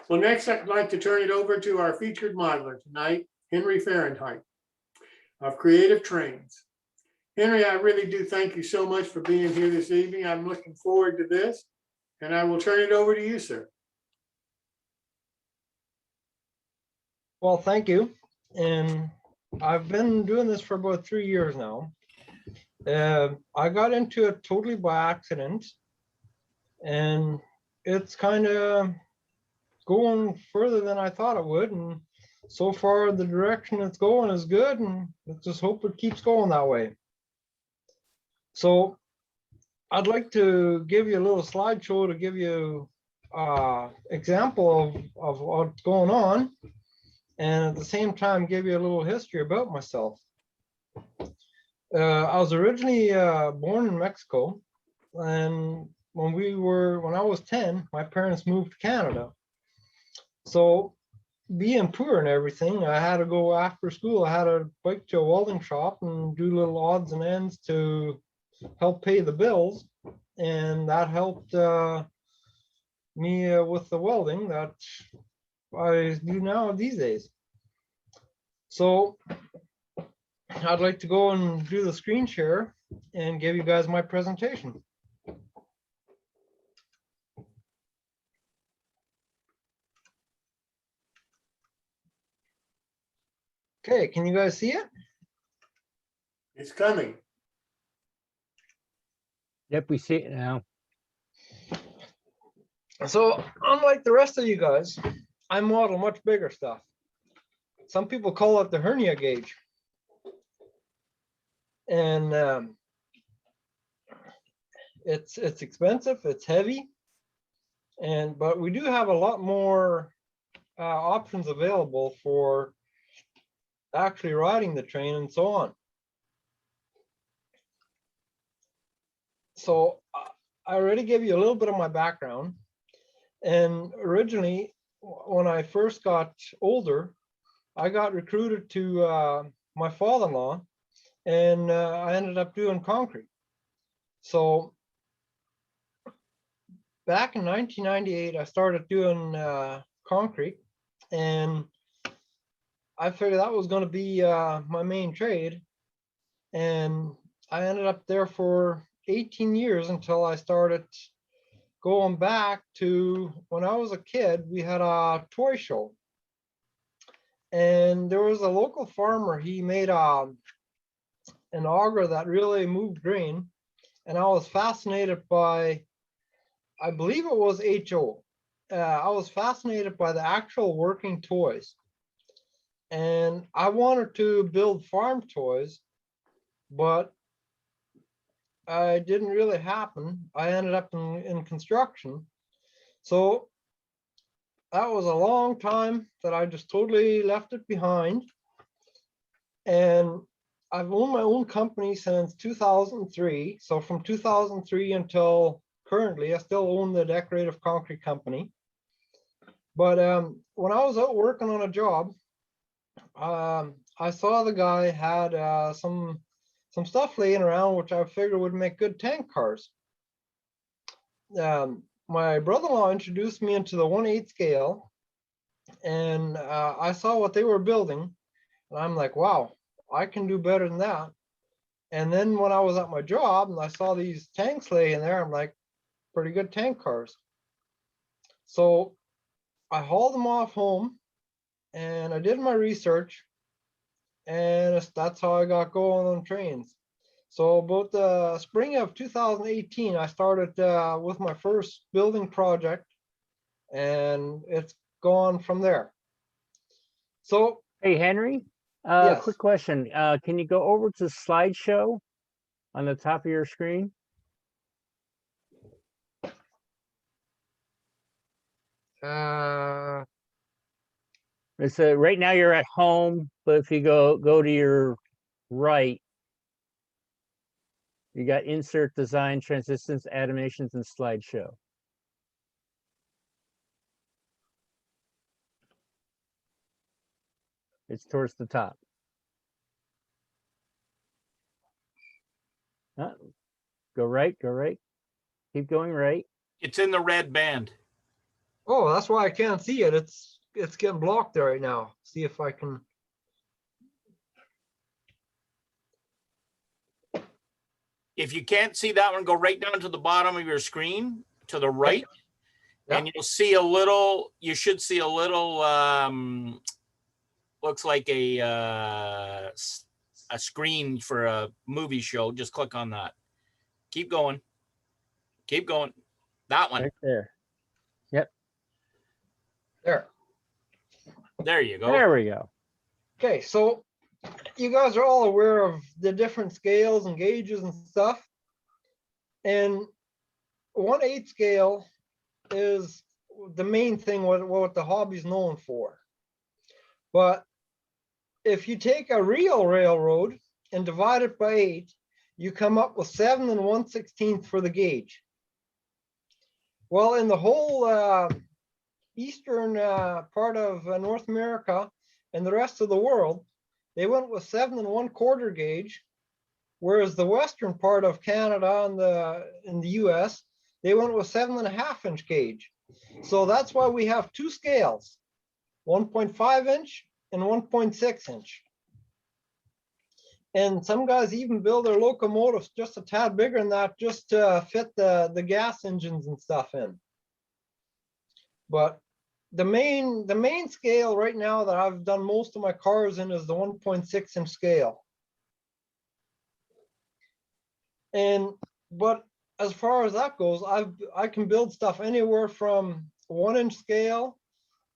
Well, next I'd like to turn it over to our featured modeler tonight, Henry Fahrenheit of Creative Trains. Henry, I really do thank you so much for being here this evening. I'm looking forward to this, and I will turn it over to you, sir. Well, thank you. And I've been doing this for about 3 years now. I got into it totally by accident, and it's kind of going further than I thought it would. And so far, the direction it's going is good, and let's just hope it keeps going that way. So I'd like to give you a little slideshow to give you an example of what's going on, and at the same time give you a little history about myself. I was originally born in Mexico, and when I was 10, my parents moved to Canada. So being poor and everything, I had to go after school. I had to bike to a welding shop and do little odds and ends to help pay the bills, and that helped me with the welding that I do now these days. So I'd like to go and do the screen share and give you guys my presentation. Okay, can you guys see it? It's coming. Yep, we see it now. So unlike the rest of you guys, I model much bigger stuff. Some people call it the hernia gauge. And it's expensive, it's heavy, but we do have a lot more options available for actually riding the train and so on. So I already gave you a little bit of my background. And originally, when I first got older, I got recruited to my father-in-law, and I ended up doing concrete. So back in 1998, I started doing concrete, and I figured that was going to be my main trade. And I ended up there for 18 years until I started going back to when I was a kid. We had a toy show, and there was a local farmer. He made an auger that really moved grain, and I was fascinated by, I believe it was HO. I was fascinated by the actual working toys, and I wanted to build farm toys, but it didn't really happen. I ended up in construction. So that was a long time that I just totally left it behind. And I've owned my own company since 2003. So from 2003 until currently, I still own the decorative concrete company. But when I was out working on a job, I saw the guy had some stuff laying around, which I figured would make good tank cars. My brother-in-law introduced me into the 1/8 scale, and I saw what they were building, and I'm like, wow, I can do better than that. And then when I was at my job and I saw these tanks laying there, I'm like, pretty good tank cars. So I hauled them off home, and I did my research, and that's how I got going on trains. So about the spring of 2018, I started with my first building project, and it's gone from there. So, Hey, Henry, yes. quick question. Can you go over to slideshow on the top of your screen? It's right now you're at home, but if you go to your right, you got insert, design, transitions, animations, and slideshow. It's towards the top. Go right, keep going right. It's in the red band. Oh, that's why I can't see it. It's getting blocked there right now. See if I can. If you can't see that one, go right down to the bottom of your screen to the right, and Yep. you'll see a little, you should see a little, looks like a screen for a movie show. Just click on that. Keep going. Keep going. That one. Right there. There. There you go. There we go. Okay, so you guys are all aware of the different scales and gauges and stuff. And 1/8 scale is the main thing what the hobby's known for. But if you take a real railroad and divide it by 8, you come up with 7 1/16 for the gauge. Well, in the whole eastern part of North America and the rest of the world, they went with 7 1/4 gauge, whereas the western part of Canada and in the US, they went with 7 1/2 inch gauge. So that's why we have two scales, 1.5 inch and 1.6 inch. And some guys even build their locomotives just a tad bigger than that, just to fit the gas engines and stuff in. But the main scale right now that I've done most of my cars in is the 1.6 inch scale. But as far as that goes, I can build stuff anywhere from 1 inch scale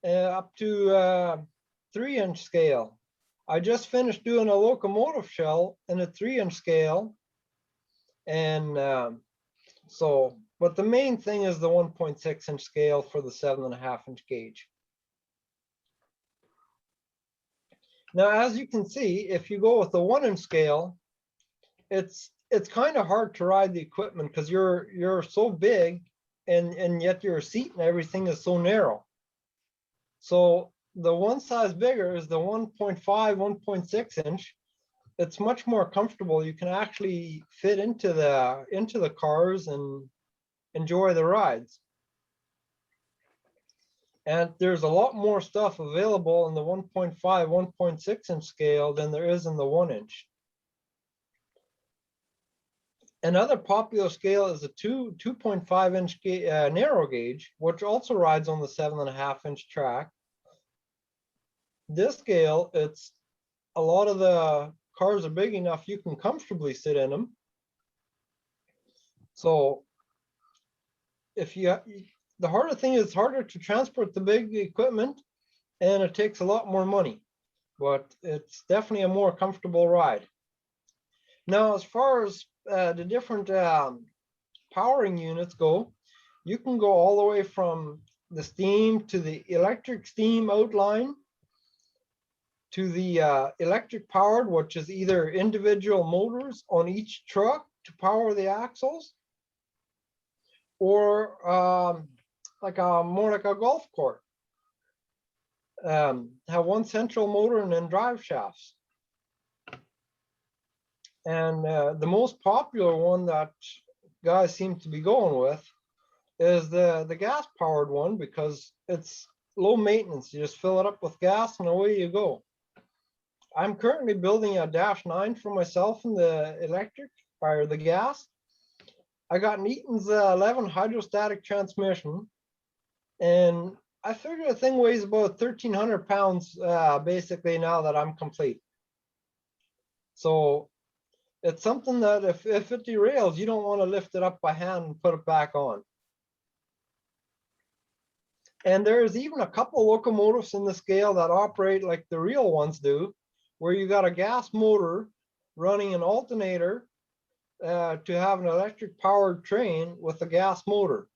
up to 3 inch scale. I just finished doing a locomotive shell in a 3 inch scale. And but the main thing is the 1.6 inch scale for the 7 1/2 inch gauge. Now, as you can see, if you go with the 1 inch scale, it's kind of hard to ride the equipment because you're so big and yet your seat and everything is so narrow. So the one size bigger is the 1.5, 1.6 inch. It's much more comfortable. You can actually fit into the cars and enjoy the rides. And there's a lot more stuff available in the 1.5, 1.6 inch scale than there is in the 1 inch. Another popular scale is a 2.5 inch narrow gauge, which also rides on the 7 1/2 inch track. This scale, it's a lot of the cars are big enough you can comfortably sit in them. So the harder thing is, it's harder to transport the big equipment and it takes a lot more money, but it's definitely a more comfortable ride. Now, as far as the different powering units go, you can go all the way from the steam to the electric steam outline to the electric powered, which is either individual motors on each truck to power the axles, or more like a golf court. Have one central motor and then drive shafts. And the most popular one that guys seem to be going with is the gas powered one, because it's low maintenance. You just fill it up with gas and away you go. I'm currently building a -9 for myself in the electric or the gas. I got an Eaton's 11 hydrostatic transmission, and I figure the thing weighs about 1,300 pounds basically now that I'm complete. So it's something that if it derails, you don't want to lift it up by hand and put it back on. And there's even a couple locomotives in the scale that operate like the real ones do, where you got a gas motor running an alternator to have an electric powered train with a gas motor.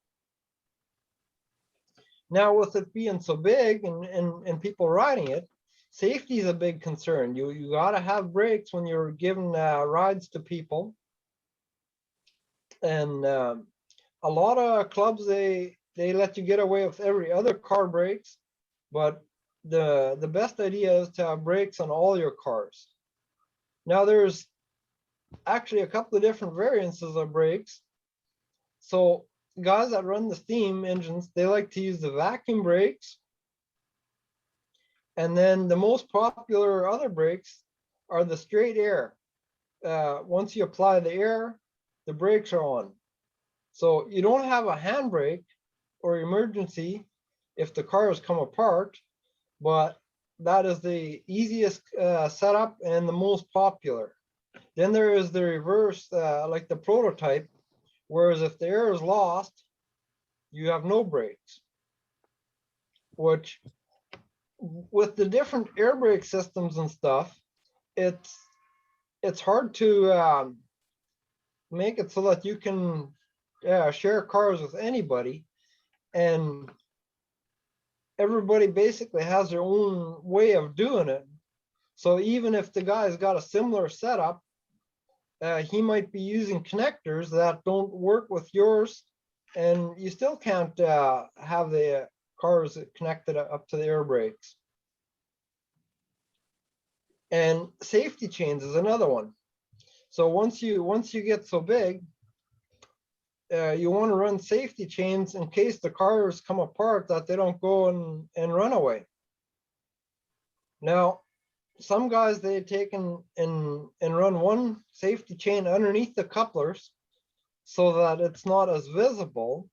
Now, with it being so big and people riding it, safety is a big concern. You got to have brakes when you're giving rides to people. And a lot of clubs, they let you get away with every other car brakes, but the best idea is to have brakes on all your cars. Now, there's actually a couple of different variances of brakes. So guys that run the steam engines, they like to use the vacuum brakes. And then the most popular other brakes are the straight air. Once you apply the air, the brakes are on. So you don't have a handbrake or emergency if the cars come apart, but that is the easiest setup and the most popular. Then there is the reverse, like the prototype, whereas if the air is lost, you have no brakes, which with the different air brake systems and stuff, it's hard to make it so that you can share cars with anybody, and everybody basically has their own way of doing it. So even if the guy's got a similar setup, he might be using connectors that don't work with yours, and you still can't have the cars connected up to the air brakes. And safety chains is another one. So once you get so big, you want to run safety chains in case the cars come apart, that they don't go and run away. Now, some guys, they take and run one safety chain underneath the couplers so that it's not as visible,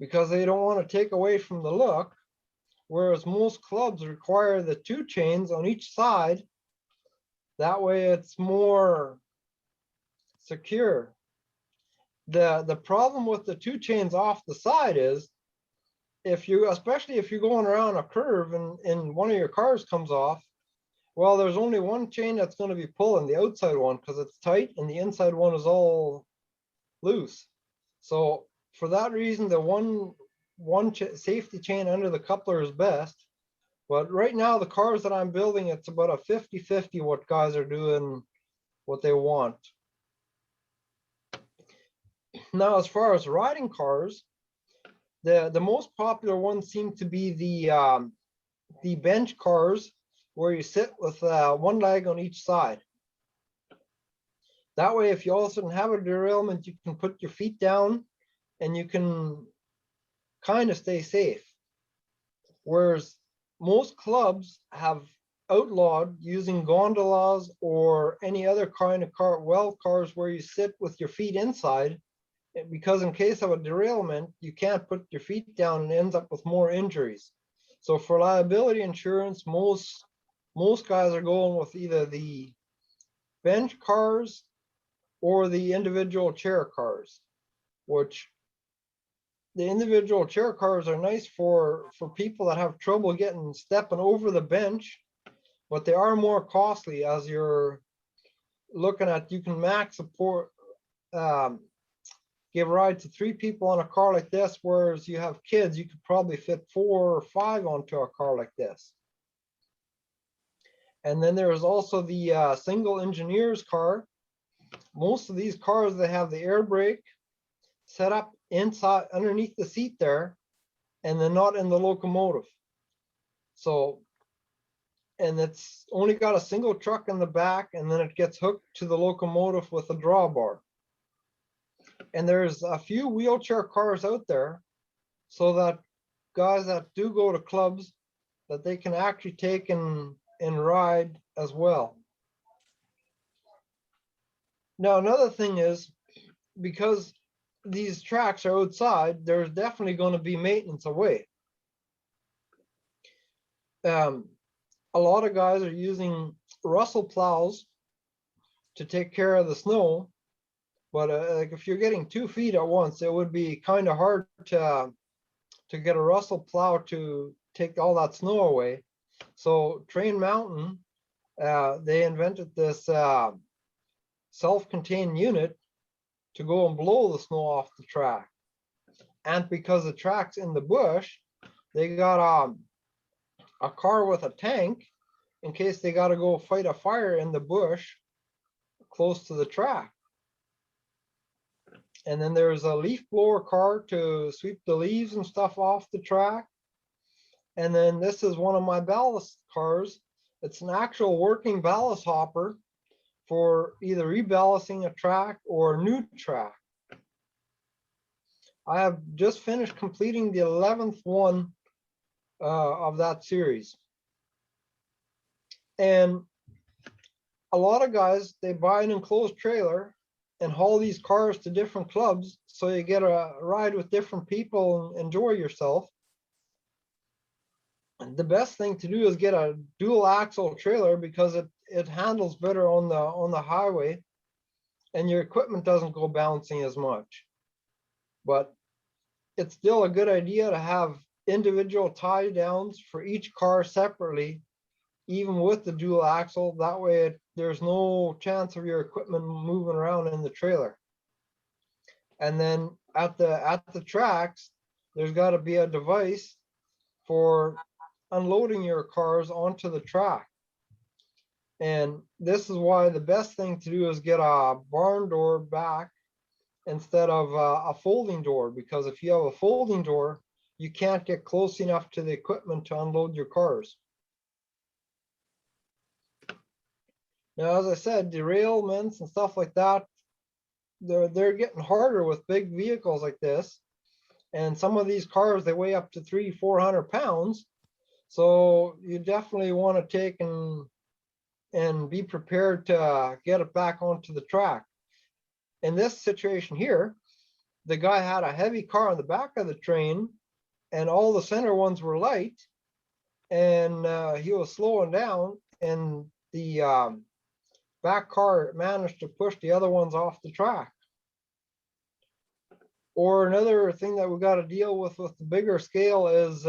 because they don't want to take away from the look, whereas most clubs require the 2 chains on each side. That way it's more secure. The problem with the 2 chains off the side is, especially if you're going around a curve and one of your cars comes off, well, there's only one chain that's going to be pulling, the outside one, because it's tight, and the inside one is all loose. So for that reason, the one safety chain under the coupler is best. But right now, the cars that I'm building, it's about a 50-50 what guys are doing, what they want. Now, as far as riding cars, the most popular ones seem to be the bench cars, where you sit with one leg on each side. That way, if you all of a sudden have a derailment, you can put your feet down and you can kind of stay safe. Whereas most clubs have outlawed using gondolas or any other kind of car, well cars, where you sit with your feet inside, because in case of a derailment, you can't put your feet down and ends up with more injuries. So for liability insurance, most guys are going with either the bench cars or the individual chair cars, which the individual chair cars are nice for people that have trouble stepping over the bench, but they are more costly, as you're looking at, you can max support, give a ride to 3 people on a car like this, whereas you have kids, you could probably fit 4 or 5 onto a car like this. And then there is also the single engineer's car. Most of these cars, they have the air brake set up inside underneath the seat there, and then not in the locomotive. So, and it's only got a single truck in the back, and then it gets hooked to the locomotive with a drawbar. And there's a few wheelchair cars out there, so that guys that do go to clubs, that they can actually take and ride as well. Now, another thing is, because these tracks are outside, there's definitely going to be maintenance away. A lot of guys are using Russell plows to take care of the snow, but like if you're getting 2 feet at once, it would be kind of hard to get a Russell plow to take all that snow away. So Train Mountain, they invented this self-contained unit to go and blow the snow off the track. And because the track's in the bush, they got a car with a tank in case they got to go fight a fire in the bush close to the track. And then there's a leaf blower car to sweep the leaves and stuff off the track. And then this is one of my ballast cars. It's an actual working ballast hopper for either reballasting a track or a new track. I have just finished completing the 11th one of that series. And a lot of guys, they buy an enclosed trailer and haul these cars to different clubs so you get a ride with different people and enjoy yourself. And the best thing to do is get a dual axle trailer because it handles better on the highway and your equipment doesn't go bouncing as much. But it's still a good idea to have individual tie downs for each car separately, even with the dual axle. That way there's no chance of your equipment moving around in the trailer. And then at the tracks, there's got to be a device for unloading your cars onto the track. And this is why the best thing to do is get a barn door back instead of a folding door, because if you have a folding door, you can't get close enough to the equipment to unload your cars. Now, as I said, derailments and stuff like that, they're getting harder with big vehicles like this. And some of these cars, they weigh up to 300-400 pounds. So you definitely want to take and be prepared to get it back onto the track. In this situation here, the guy had a heavy car on the back of the train and all the center ones were light, and he was slowing down, and the back car managed to push the other ones off the track. Or another thing that we got to deal with the bigger scale is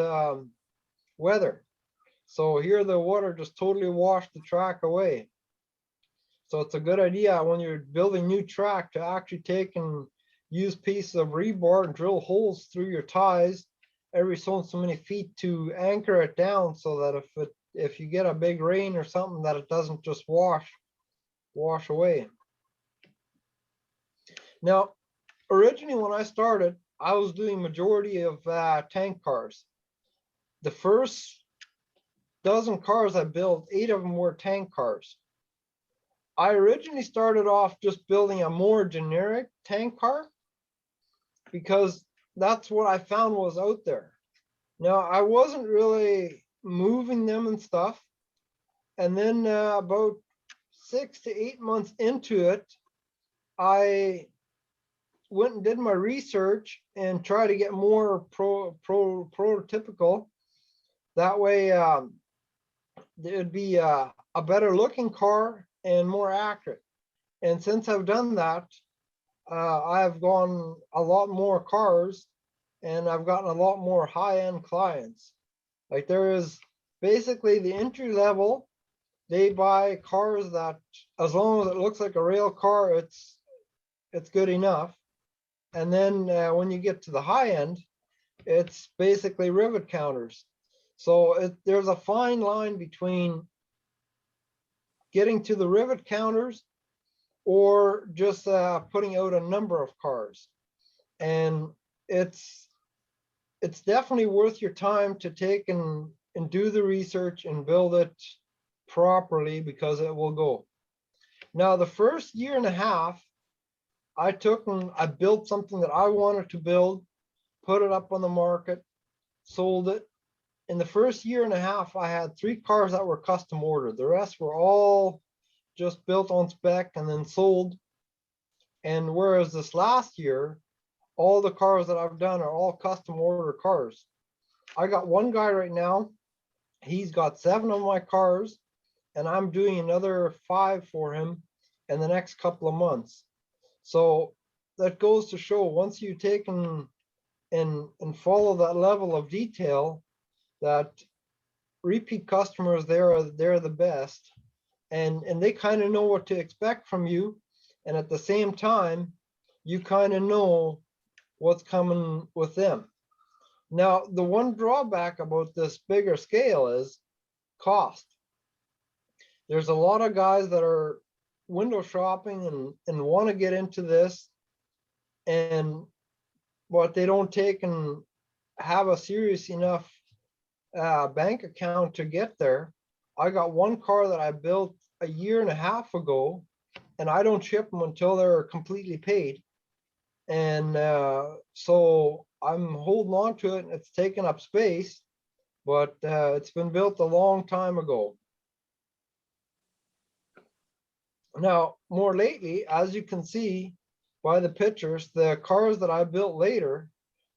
weather. So here the water just totally washed the track away. So it's a good idea when you're building new track to actually take and use pieces of rebar and drill holes through your ties every so many feet to anchor it down, so that if you get a big rain or something, that it doesn't just wash away. Now, originally when I started, I was doing majority of tank cars. The first dozen cars I built, 8 of them were tank cars. I originally started off just building a more generic tank car because that's what I found was out there. Now, I wasn't really moving them and stuff. And then about 6 to 8 months into it, I went and did my research and tried to get more prototypical. That way, it'd be a better looking car and more accurate. And since I've done that, I've gone a lot more cars and I've gotten a lot more high-end clients. Like there is basically the entry level, they buy cars that as long as it looks like a rail car, it's good enough. And then when you get to the high end, it's basically rivet counters. So there's a fine line between getting to the rivet counters or just putting out a number of cars. And it's definitely worth your time to take and do the research and build it properly, because it will go. Now, the first year and a half, I took and I built something that I wanted to build, put it up on the market, sold it. In the first year and a half, I had 3 cars that were custom ordered. The rest were all just built on spec and then sold. And whereas this last year, all the cars that I've done are all custom order cars. I got one guy right now, he's got 7 of my cars, and I'm doing another 5 for him in the next couple of months. So that goes to show, once you take and follow that level of detail, that repeat customers, they're the best, and they kind of know what to expect from you, and at the same time you kind of know what's coming with them. Now, the one drawback about this bigger scale is cost. There's a lot of guys that are window shopping and want to get into this, but they don't take and have a serious enough bank account to get there. I got one car that I built a year and a half ago, and I don't ship them until they're completely paid. And so I'm holding on to it, and it's taking up space, but it's been built a long time ago. Now, more lately, as you can see by the pictures, the cars that I built later,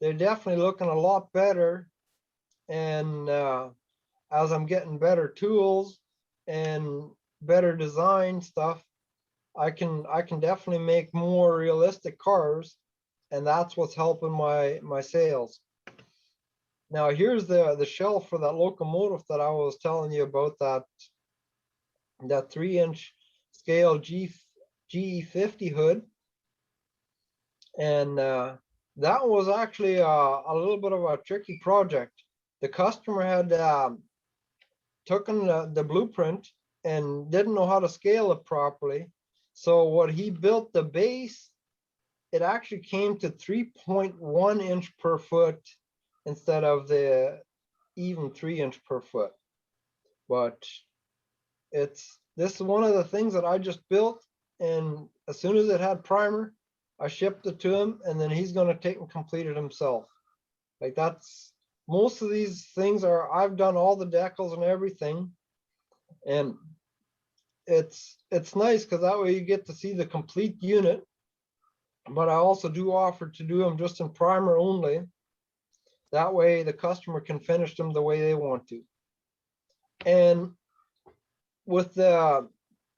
they're definitely looking a lot better. And as I'm getting better tools and better design stuff, I can definitely make more realistic cars, and that's what's helping my sales. Now here's the shell for that locomotive that I was telling you about, that 3-inch scale GE50 hood. And that was actually a little bit of a tricky project. The customer had taken the blueprint and didn't know how to scale it properly. So what he built, the base, it actually came to 3.1 inch per foot instead of the even 3 inch per foot. But this is one of the things that I just built, and as soon as it had primer, I shipped it to him, and then he's going to take and complete it himself. Like, that's, most of these things are, I've done all the decals and everything, and it's nice because that way you get to see the complete unit. But I also do offer to do them just in primer only. That way the customer can finish them the way they want to. And with the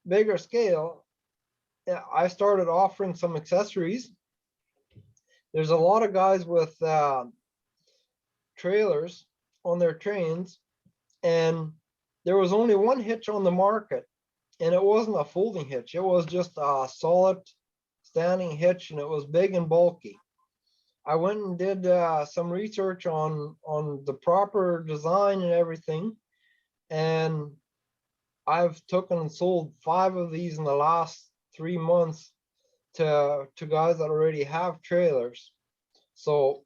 bigger scale, I started offering some accessories. There's a lot of guys with trailers on their trains, and there was only one hitch on the market, and it wasn't a folding hitch. It was just a solid standing hitch, and it was big and bulky. I went and did some research on the proper design and everything, and I've taken and sold 5 of these in the last 3 months to guys that already have trailers. So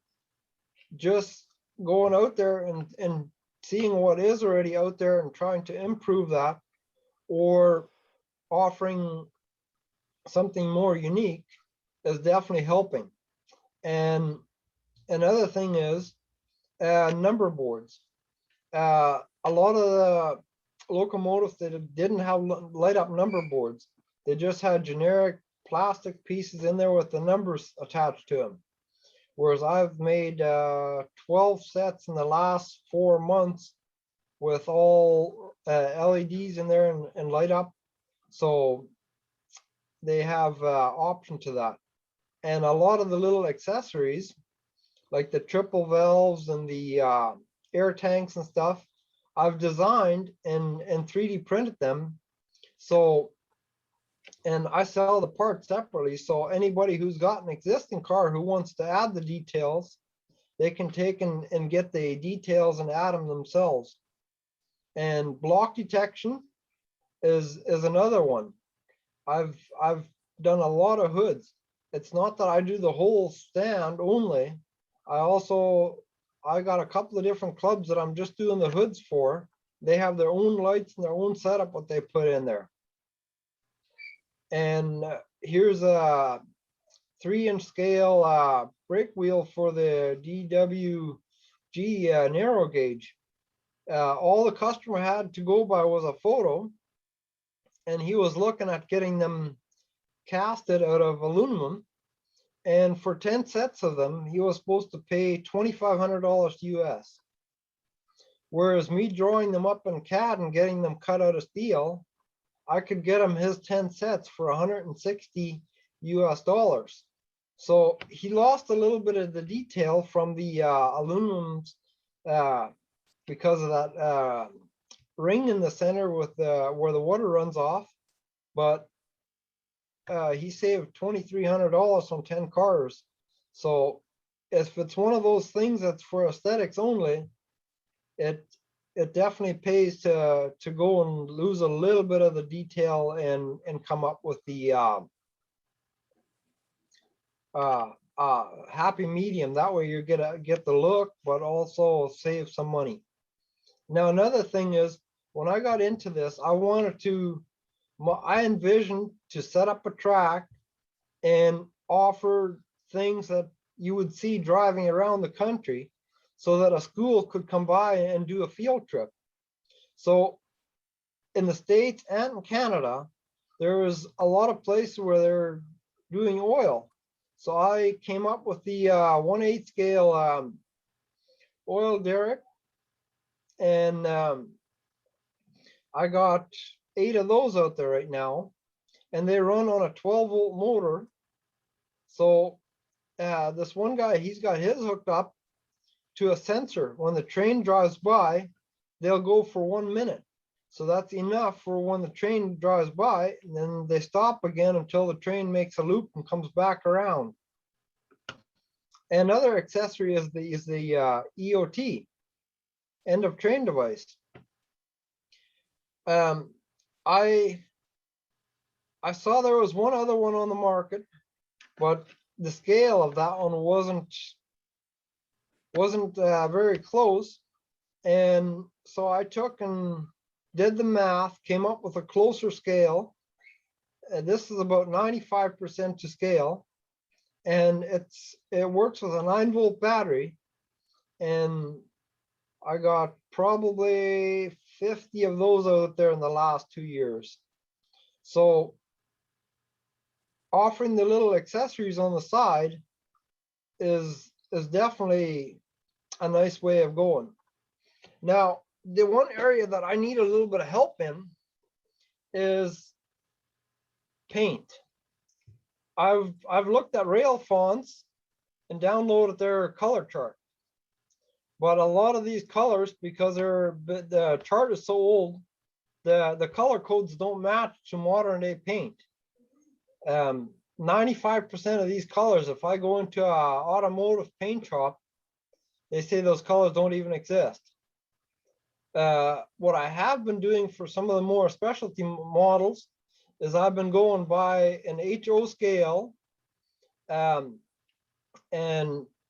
just going out there and seeing what is already out there and trying to improve that, or offering something more unique, is definitely helping. And another thing is number boards. A lot of the locomotives that didn't have light up number boards, they just had generic plastic pieces in there with the numbers attached to them. Whereas I've made 12 sets in the last 4 months with all LEDs in there and light up. So they have option to that. And a lot of the little accessories, like the triple valves and the air tanks and stuff, I've designed and 3D printed them. So, and I sell the parts separately. So anybody who's got an existing car who wants to add the details, they can take and get the details and add them themselves. And block detection is another one. I've done a lot of hoods. It's not that I do the whole stand only. I got a couple of different clubs that I'm just doing the hoods for. They have their own lights and their own setup, what they put in there. And here's a 3-inch scale brake wheel for the DWG narrow gauge. All the customer had to go by was a photo, and he was looking at getting them casted out of aluminum. And for 10 sets of them, he was supposed to pay $2,500 US. Whereas me drawing them up in CAD and getting them cut out of steel, I could get him his 10 sets for $160 US. So he lost a little bit of the detail from the aluminums because of that ring in the center with where the water runs off. But he saved $2,300 on 10 cars. So if it's one of those things that's for aesthetics only, it definitely pays to go and lose a little bit of the detail and come up with the happy medium. That way you get the look, but also save some money. Now another thing is, when I got into this, I envisioned to set up a track and offer things that you would see driving around the country so that a school could come by and do a field trip. So in the States and in Canada, there is a lot of places where they're doing oil. So I came up with the 1/8 scale oil derrick, and I got 8 of those out there right now, and they run on a 12-volt motor. So this one guy, he's got his hooked up to a sensor. When the train drives by, they'll go for 1 minute. So that's enough for when the train drives by, and then they stop again until the train makes a loop and comes back around. Another accessory is the EOT, end of train device. I saw there was one other one on the market, but the scale of that one wasn't very close, and so I took and did the math, came up with a closer scale. This is about 95% to scale, and it works with a 9-volt battery, and I got probably 50 of those out there in the last 2 years. So offering the little accessories on the side is definitely a nice way of going. Now, the one area that I need a little bit of help in is paint. I've looked at rail fonts and downloaded their color chart, but a lot of these colors, because the chart is so old, the color codes don't match to modern day paint. 95% of these colors, if I go into an automotive paint shop, they say those colors don't even exist. What I have been doing for some of the more specialty models is I've been going by an HO scale and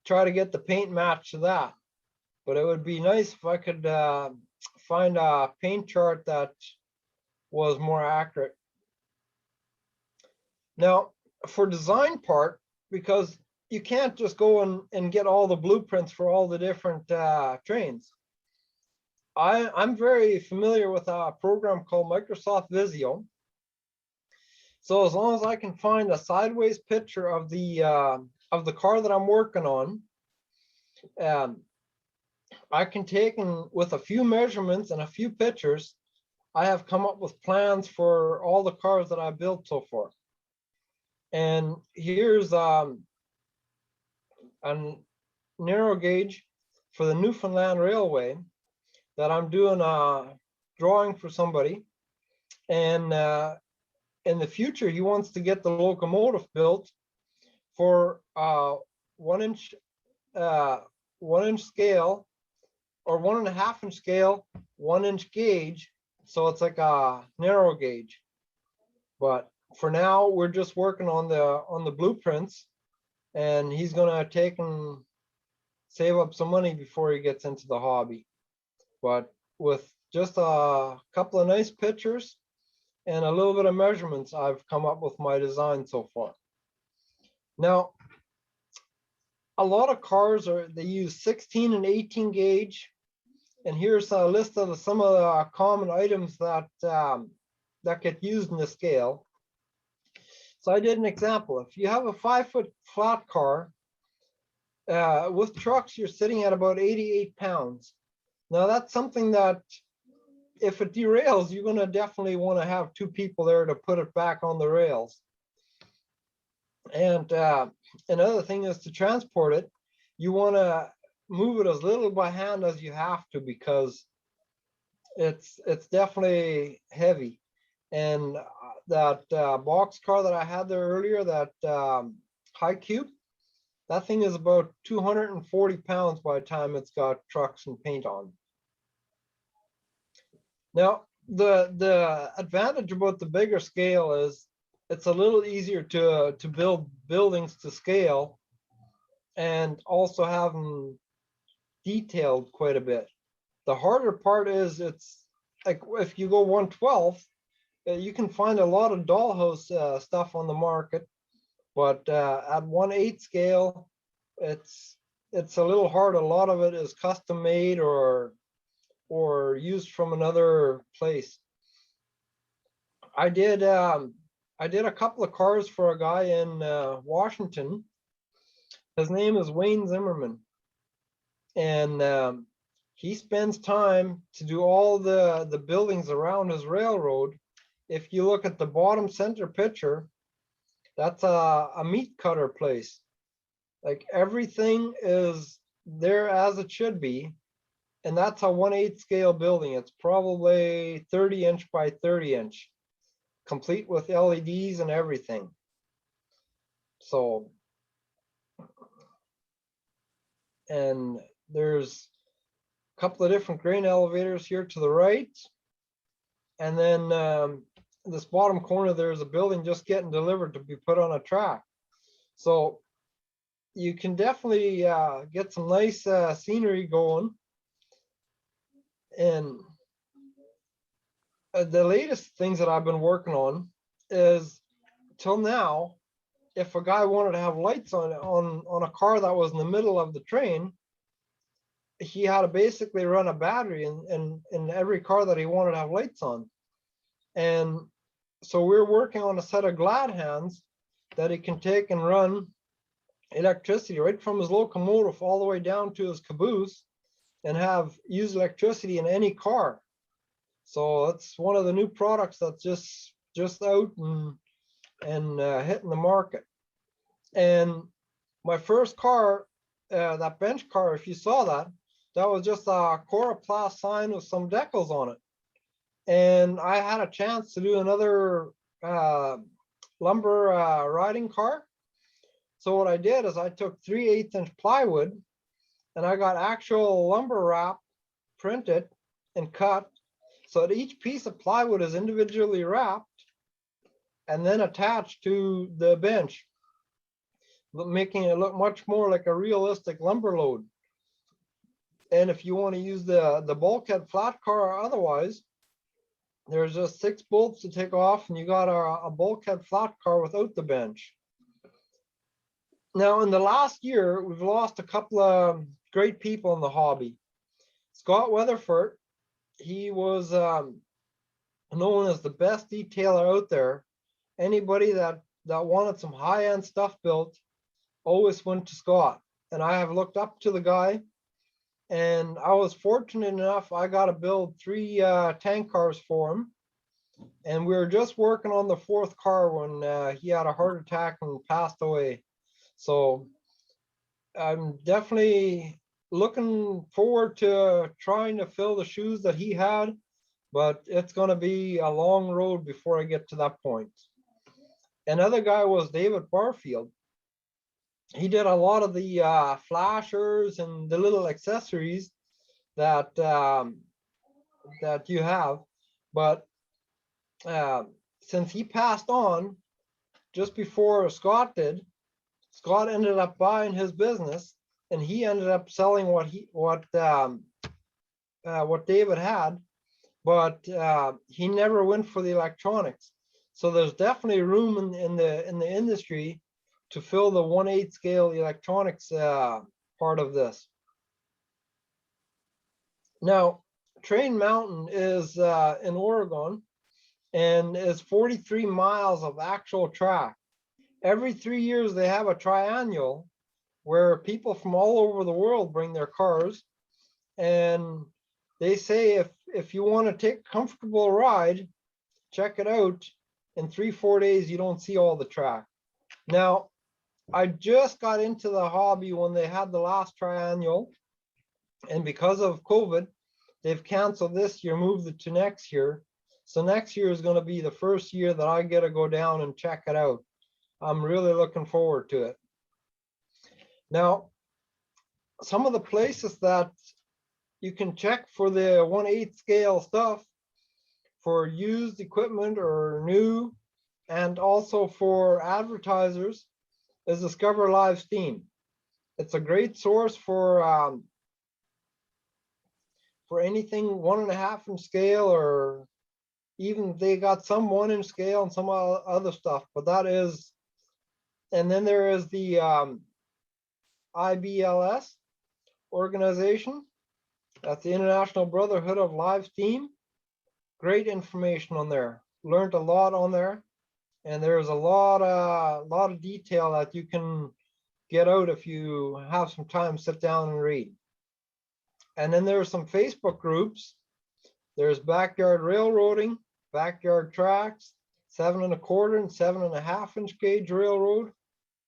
try to get the paint match to that. But it would be nice if I could find a paint chart that was more accurate. Now, for design part, because you can't just go and get all the blueprints for all the different trains. I'm very familiar with a program called Microsoft Visio. So as long as I can find a sideways picture of the car that I'm working on, I can take and with a few measurements and a few pictures, I have come up with plans for all the cars that I've built so far. And here's a narrow gauge for the Newfoundland Railway that I'm doing a drawing for somebody. And in the future, he wants to get the locomotive built for 1 inch scale or 1.5 inch scale, 1 inch gauge. So it's like a narrow gauge. But for now, we're just working on the blueprints, and he's gonna take and save up some money before he gets into the hobby. But with just a couple of nice pictures and a little bit of measurements, I've come up with my design so far. Now, a lot of cars they use 16 and 18 gauge, and here's a list of some of the common items that that get used in the scale. So I did an example. If you have a 5-foot flat car, with trucks, you're sitting at about 88 pounds. Now that's something that if it derails, you're going to definitely want to have 2 people there to put it back on the rails. And another thing is to transport it, you want to move it as little by hand as you have to, because it's definitely heavy. And that box car that I had there earlier, that high cube, that thing is about 240 pounds by the time it's got trucks and paint on. Now, the advantage about the bigger scale is it's a little easier to build buildings to scale, and also have them detailed quite a bit. The harder part is it's like if you go 1/12, you can find a lot of dollhouse stuff on the market, But at 1/8 scale, it's a little hard. A lot of it is custom made or used from another place. I did a couple of cars for a guy in Washington. His name is Wayne Zimmerman, and he spends time to do all the buildings around his railroad. If you look at the bottom center picture, that's a meat cutter place. Like everything is there as it should be. And that's a 1/8 scale building. It's probably 30-inch by 30-inch, complete with LEDs and everything. So, and there's a couple of different grain elevators here to the right. And then this bottom corner, there's a building just getting delivered to be put on a track. So you can definitely get some nice scenery going. And the latest things that I've been working on is, till now, if a guy wanted to have lights on a car that was in the middle of the train, he had to basically run a battery in every car that he wanted to have lights on. And so we're working on a set of glad hands that he can take and run electricity right from his locomotive all the way down to his caboose, and use electricity in any car. So that's one of the new products that's just out and hitting the market. And my first car, that bench car, if you saw that was just a coroplast sign with some decals on it. And I had a chance to do another lumber riding car. So what I did is I took 3/8-inch plywood, and I got actual lumber wrap printed and cut so that each piece of plywood is individually wrapped and then attached to the bench, making it look much more like a realistic lumber load. And if you want to use the bulkhead flat car or otherwise, there's just 6 bolts to take off, and you got a bulkhead flat car without the bench. Now, in the last year, we've lost a couple of great people in the hobby. Scott Weatherford, he was known as the best detailer out there. Anybody that wanted some high-end stuff built always went to Scott. And I have looked up to the guy, and I was fortunate enough, I got to build 3 tank cars for him. And we were just working on the 4th car when he had a heart attack and passed away. So I'm definitely looking forward to trying to fill the shoes that he had, but it's going to be a long road before I get to that point. Another guy was David Farfield. He did a lot of the flashers and the little accessories that you have, but since he passed on just before Scott did, Scott ended up buying his business, and he ended up selling what David had, but he never went for the electronics. So there's definitely room in the industry to fill the 1/8 scale electronics part of this. Now, Train Mountain is in Oregon, and is 43 miles of actual track. Every 3 years, they have a triannual where people from all over the world bring their cars, and they say if you want to take a comfortable ride, check it out. In 3-4 days, you don't see all the track. Now, I just got into the hobby when they had the last triannual, and because of COVID, they've canceled this year, moved it to next year. So next year is going to be the first year that I get to go down and check it out. I'm really looking forward to it. Now, some of the places that you can check for the 1/8 scale stuff for used equipment or new, and also for advertisers, is Discover Live Steam. It's a great source for anything 1.5 inch scale, or even they got some 1 inch scale and some other stuff, but that is And then there is the IBLS organization. That's the International Brotherhood of Live Steam. Great information on there. Learned a lot on there, and there's a lot of detail that you can get out if you have some time, sit down and read. And then there's some Facebook groups. There's backyard railroading, backyard tracks, 7 1/4 and 7 1/2 inch gauge railroad,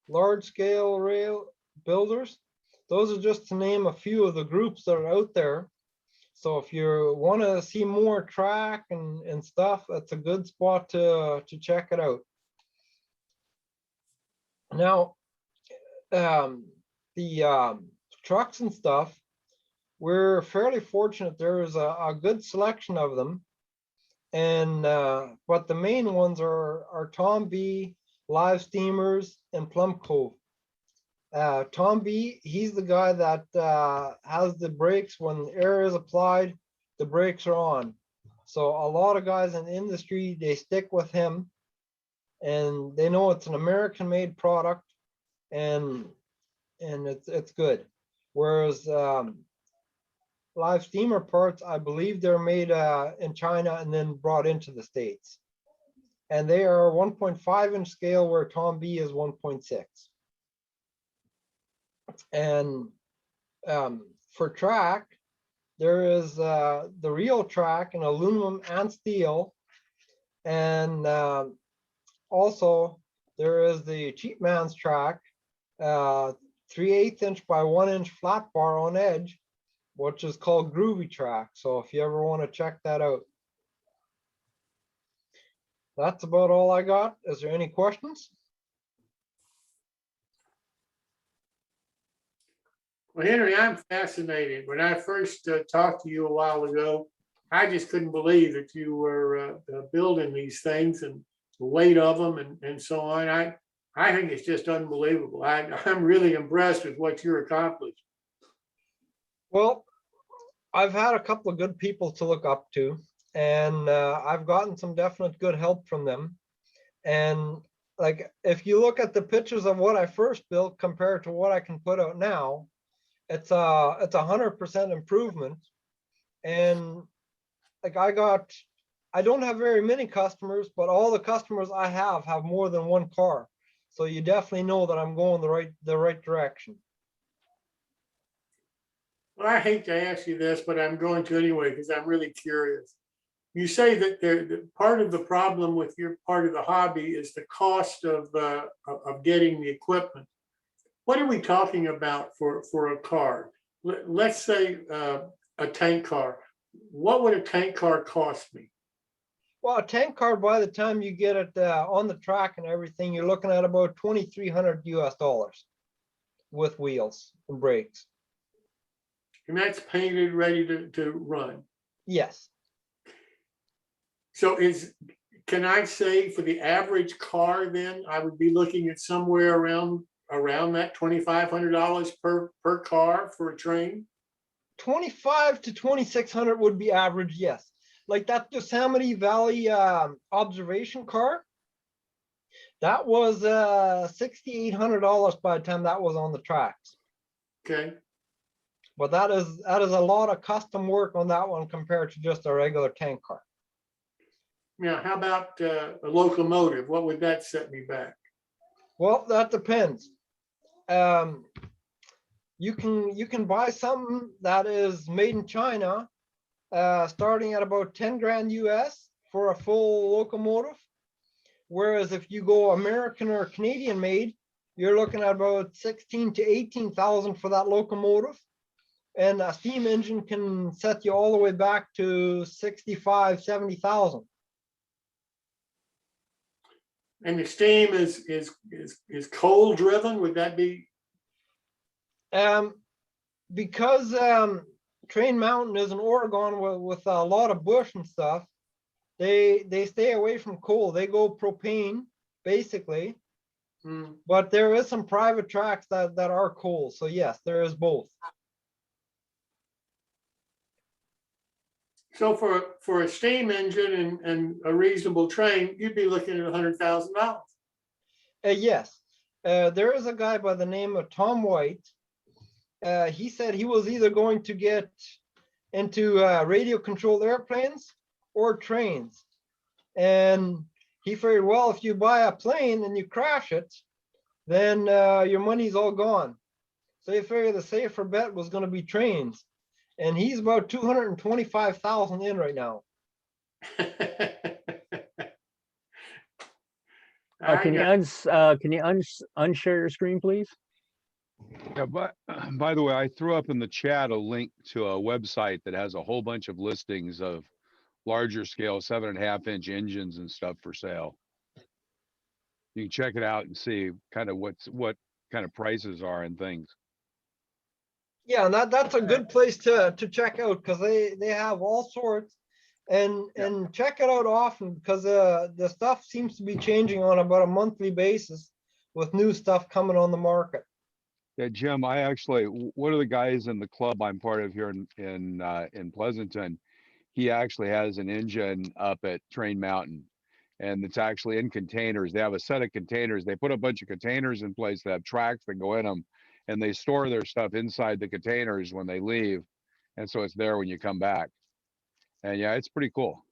large scale rail builders. Those are just to name a few of the groups that are out there. So if you want to see more track and stuff, that's a good spot to check it out. Now, the trucks and stuff, we're fairly fortunate. There's a good selection of them, and but the main ones are Tom B, Live Steamers, and Plum Cove. Tom B, he's the guy that has the brakes. When air is applied, the brakes are on. So a lot of guys in the industry, they stick with him, and they know it's an American-made product, and it's good. Whereas Live Steamer parts, I believe they're made in China and then brought into the States. And they are 1.5 inch scale, where Tom B is 1.6. And for track, there is the real track in aluminum and steel. And also there is the cheap man's track, 3/8 inch by 1 inch flat bar on edge, which is called Groovy Track. So if you ever want to check that out. That's about all I got. Is there any questions? Well, Henry, I'm fascinated. When I first talked to you a while ago, I just couldn't believe that you were building these things and the weight of them and so on. I think it's just unbelievable. I'm really impressed with what you're accomplishing. Well, I've had a couple of good people to look up to, and I've gotten some definite good help from them. And like, if you look at the pictures of what I first built compared to what I can put out now, it's 100% improvement. And like, I don't have very many customers, but all the customers I have more than one car. So you definitely know that I'm going the right direction. Well, I hate to ask you this, but I'm going to anyway because I'm really curious. You say that part of the problem with your part of the hobby is the cost of getting the equipment. What are we talking about for a car? Let's say a tank car. What would a tank car cost me? Well, a tank car, by the time you get it on the track and everything, you're looking at about $2,300 US with wheels and brakes. And that's painted, ready to run. Yes. So can I say for the average car, then I would be looking at somewhere around that $2,500 per car for a train? 25 to 2,600 would be average, yes. Like that Yosemite Valley observation car, that was $6,800 by the time that was on the tracks. Okay. But that is a lot of custom work on that one compared to just a regular tank car. Now, how about a locomotive? What would that set me back? Well, that depends. You can buy something that is made in China, starting at about 10 grand US for a full locomotive. Whereas if you go American or Canadian made, you're looking at about 16 to 18,000 for that locomotive. And a steam engine can set you all the way back to 65, 70,000. And the steam is coal driven? Would that be? Because Train Mountain is in Oregon with a lot of bush and stuff, they stay away from coal. They go propane basically. But there is some private tracks that are coal. So yes, there is both. So for a steam engine and a reasonable train, you'd be looking at $100,000. Yes. there is a guy by the name of Tom White. He said he was either going to get into radio controlled airplanes or trains. And he figured, well, if you buy a plane and you crash it, then your money's all gone. So he figured the safer bet was going to be trains. And he's about 225,000 in right now. Can you unshare your screen, please? Yeah, but by the way, I threw up in the chat a link to a website that has a whole bunch of listings of larger scale 7.5-inch engines and stuff for sale. You can check it out and see kind of what kind of prices are and things. Yeah, and that's a good place to check out, because they have all sorts, and check it out often, because the stuff seems to be changing on about a monthly basis with new stuff coming on the market. Yeah, Jim, I actually, one of the guys in the club I'm part of here in Pleasanton, he actually has an engine up at Train Mountain, and it's actually in containers. They have a set of containers. They put a bunch of containers in place that have tracks that go in them, and they store their stuff inside the containers when they leave. And so it's there when you come back. And yeah, it's pretty cool.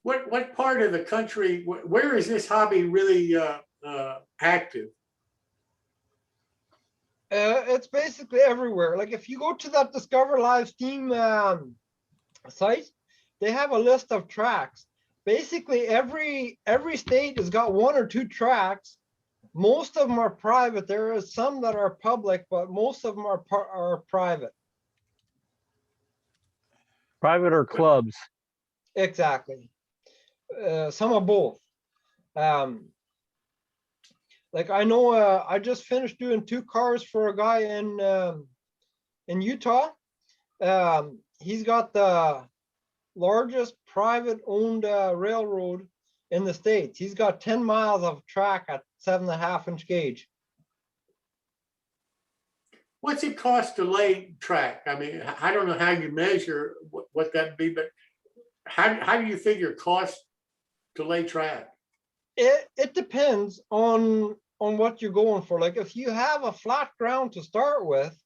What part of the country, where is this hobby really active? It's basically everywhere. Like if you go to that Discover Live Steam site, they have a list of tracks. Basically every state has got 1 or 2 tracks. Most of them are private. There is some that are public, but most of them are private. Private or clubs? Exactly. Some of both. Like I know, I just finished doing 2 cars for a guy in Utah. He's got the largest private owned railroad in the States. He's got 10 miles of track at 7.5-inch gauge. What's it cost to lay track? I mean, I don't know how you measure what that'd be, but how do you figure cost to lay track? It depends on what you're going for. Like if you have a flat ground to start with,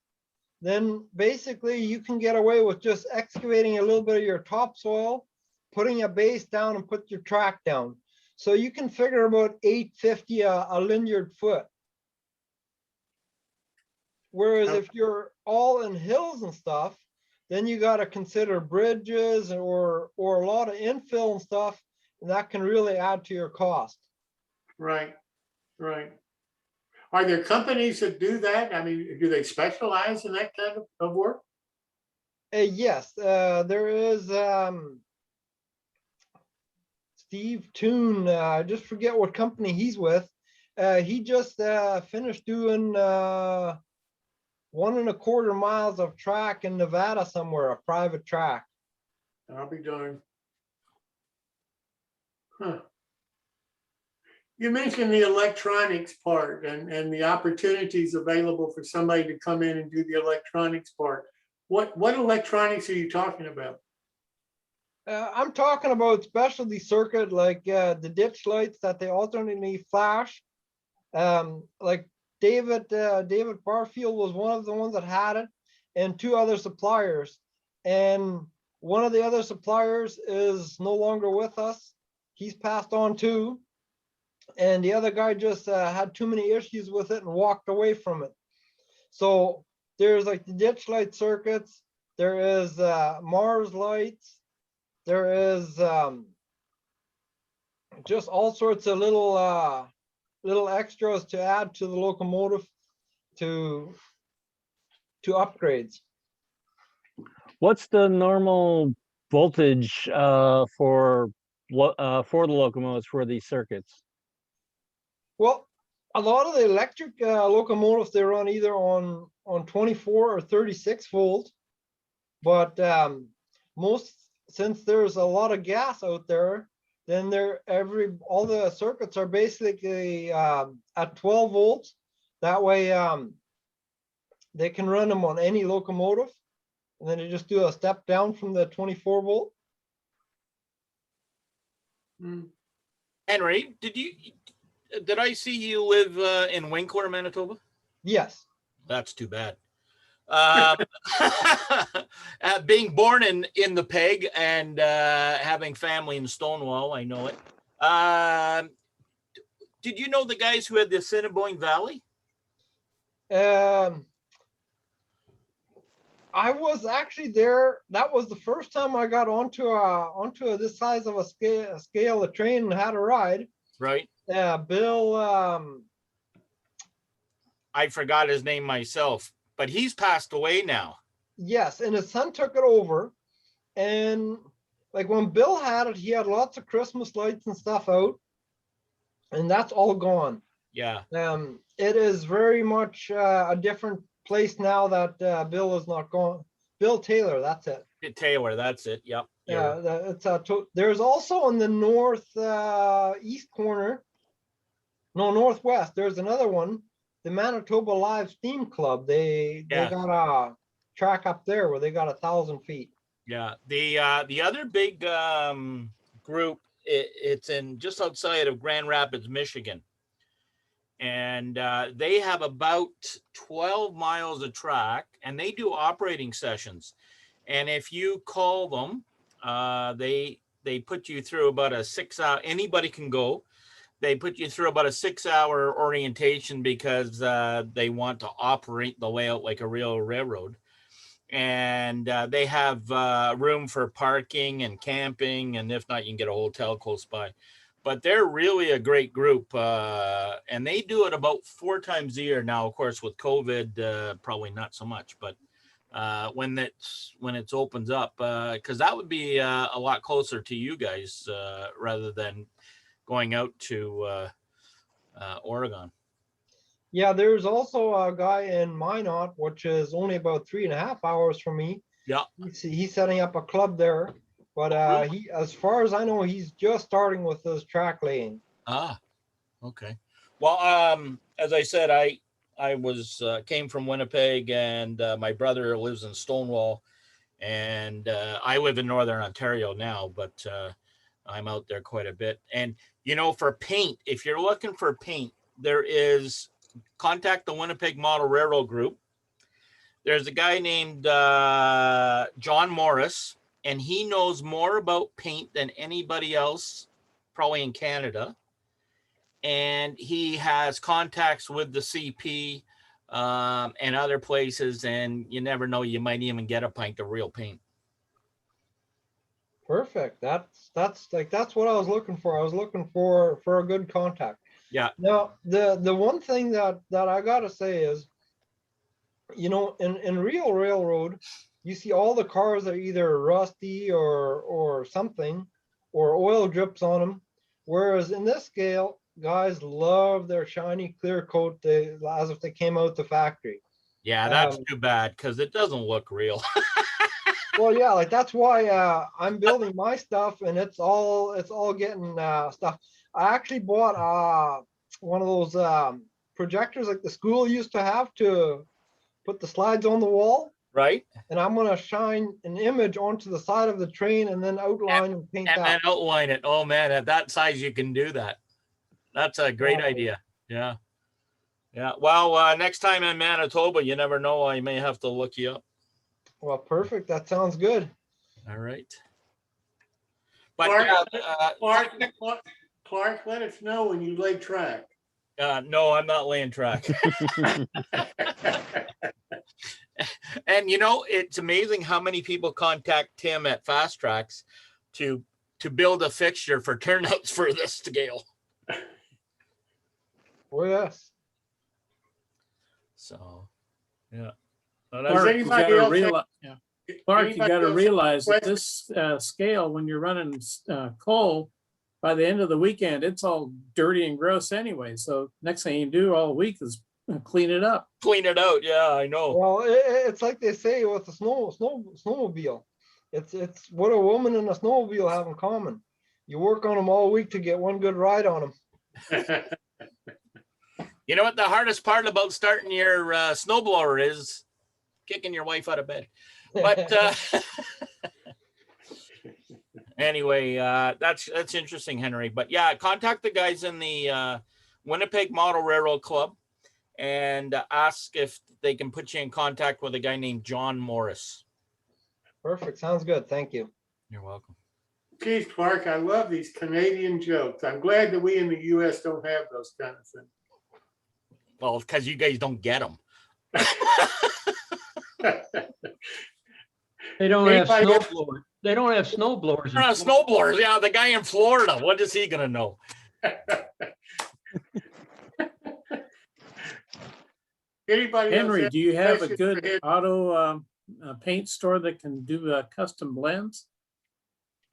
then basically you can get away with just excavating a little bit of your topsoil, putting a base down and put your track down. So you can figure about $8.50 a linear foot. Whereas if you're all in hills and stuff, then you got to consider bridges or a lot of infill and stuff, and that can really add to your cost. Right, right. Are there companies that do that? I mean, do they specialize in that kind of work? Yes, there is Steve Toon. I just forget what company he's with. He just finished doing 1.25 miles of track in Nevada somewhere, a private track. I'll be darned. Huh. You mentioned the electronics part and the opportunities available for somebody to come in and do the electronics part. What electronics are you talking about? I'm talking about specialty circuit, like the ditch lights that they alternately flash. Like David Farfield was one of the ones that had it, and 2 other suppliers. And one of the other suppliers is no longer with us. He's passed on too. And the other guy just had too many issues with it and walked away from it. So there's like the ditch light circuits. There is Mars lights. There is just all sorts of little extras to add to the locomotive to upgrades. What's the normal voltage for the locomotives for these circuits? Well, a lot of the electric locomotives, they run either on 24 or 36 volt, but since there's a lot of gas out there, then all the circuits are basically at 12 volts. That way they can run them on any locomotive, and then you just do a step down from the 24 volt. Henry, did I see you live in Winkler, Manitoba? Yes. That's too bad. Um, being born in the peg and having family in Stonewall, I know it. Did you know the guys who had the Assiniboine Valley? Um, I was actually there. That was the first time I got onto this size of a scale of train and had a ride. Right. Bill. I forgot his name myself, but he's passed away now. Yes, and his son took it over. And like when Bill had it, he had lots of Christmas lights and stuff out, and that's all gone. Yeah. It is very much a different place now that Bill is not gone. Bill Taylor, that's it. Taylor, that's it. Yep. Yeah, it's there's also in the north east corner, no, northwest. There's another one, the Manitoba Live Steam Club. They got a track up there where they got 1,000 feet. Yeah. The other big group, it's in just outside of Grand Rapids, Michigan. And they have about 12 miles of track, and they do operating sessions. And if you call them, they put you through about a 6 hour, anybody can go. They put you through about a 6 hour orientation because they want to operate the layout like a real railroad. And they have room for parking and camping. And if not, you can get a hotel close by. But they're really a great group. And they do it about 4 times a year. Now, of course, with COVID, probably not so much. But when it opens up, because that would be a lot closer to you guys rather than going out to Oregon. Yeah, there's also a guy in Minot, which is only about 3.5 hours from me. Yeah. He's setting up a club there, but he, as far as I know, he's just starting with this track laying. Ah, okay. Well, as I said, I was came from Winnipeg, and my brother lives in Stonewall, and I live in Northern Ontario now, but I'm out there quite a bit. And you know, for paint, if you're looking for paint, there is. Contact the Winnipeg Model Railroad Group. There's a guy named John Morris, and he knows more about paint than anybody else, probably in Canada. And he has contacts with the CP and other places, and you never know, you might even get a pint of real paint. Perfect. That's what I was looking for. I was looking for a good contact. Yeah. Now, the one thing that I gotta say is, you know, in real railroad, you see all the cars are either rusty or something, or oil drips on them. Whereas in this scale, guys love their shiny clear coat, as if they came out the factory. Yeah, that's too bad because it doesn't look real. Well, yeah, like that's why I'm building my stuff, and it's all getting stuff. I actually bought one of those projectors like the school used to have to put the slides on the wall. Right. And I'm gonna shine an image onto the side of the train and then outline and paint that. And then outline it. Oh man, at that size you can do that. That's a great idea. Yeah. Yeah. Well, next time in Manitoba, you never know. I may have to look you up. Well, perfect. That sounds good. All right. But Clark, let us know when you lay track. no, I'm not laying track. And you know, it's amazing how many people contact Tim at Fast Tracks to build a fixture for turnouts for this scale. Oh yes. So, yeah. Clark, you gotta realize, Clark, you gotta realize that this scale, when you're running coal, by the end of the weekend, it's all dirty and gross anyway. So next thing you do all week is clean it up. Clean it out. Yeah, I know. Well, it's like they say with the snowmobile. It's what a woman and a snowmobile have in common. You work on them all week to get one good ride on them. You know what the hardest part about starting your snowblower is? Kicking your wife out of bed. But anyway, that's interesting, Henry. But yeah, contact the guys in the Winnipeg Model Railroad Club, and ask if they can put you in contact with a guy named John Morris. Perfect. Sounds good. Thank you. You're welcome. Geez, Clark, I love these Canadian jokes. I'm glad that we in the US don't have those kind of things. Well, because you guys don't get them. They don't have Anybody snow else? blowers. They don't have snow blowers. They're not snowblowers. Yeah, the guy in Florida. What is he gonna know? Anybody else Henry, have do you have a questions good for Henry? auto paint store that can do custom blends?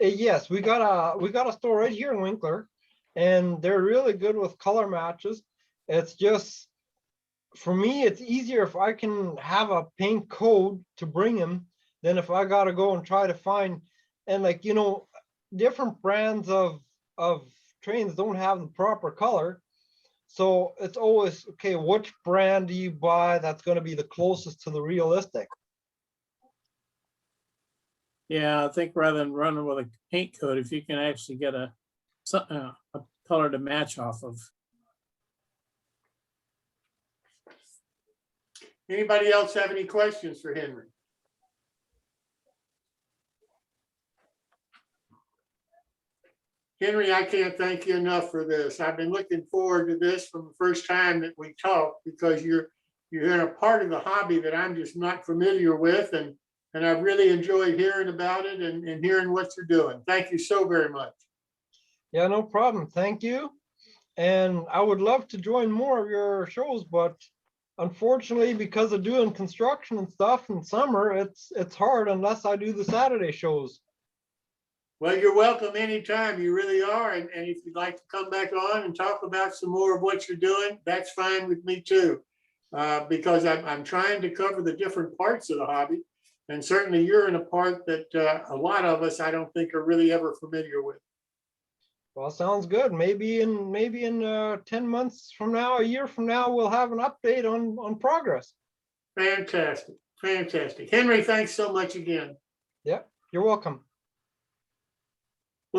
Yes, we got a store right here in Winkler, and they're really good with color matches. It's just, for me, it's easier if I can have a paint code to bring them than if I gotta go and try to find, and like, you know, different brands of trains don't have the proper color. So it's always, okay, which brand do you buy that's gonna be the closest to the realistic? Yeah, I think rather than running with a paint coat, if you can actually get a color to match off of. Anybody else have any questions for Henry? Henry, I can't thank you enough for this. I've been looking forward to this from the first time that we talked, because you're in a part of the hobby that I'm just not familiar with, and I've really enjoyed hearing about it and hearing what you're doing. Thank you so very much. Yeah, no problem. Thank you. And I would love to join more of your shows, but unfortunately, because of doing construction and stuff in summer, it's hard unless I do the Saturday shows. Well, you're welcome anytime. You really are. And if you'd like to come back on and talk about some more of what you're doing, that's fine with me too. Because I'm trying to cover the different parts of the hobby. And certainly you're in a part that a lot of us, I don't think, are really ever familiar with. Well, sounds good. Maybe in 10 months from now, a year from now, we'll have an update on progress. Fantastic. Fantastic. Henry, thanks so much again. Yep, you're welcome.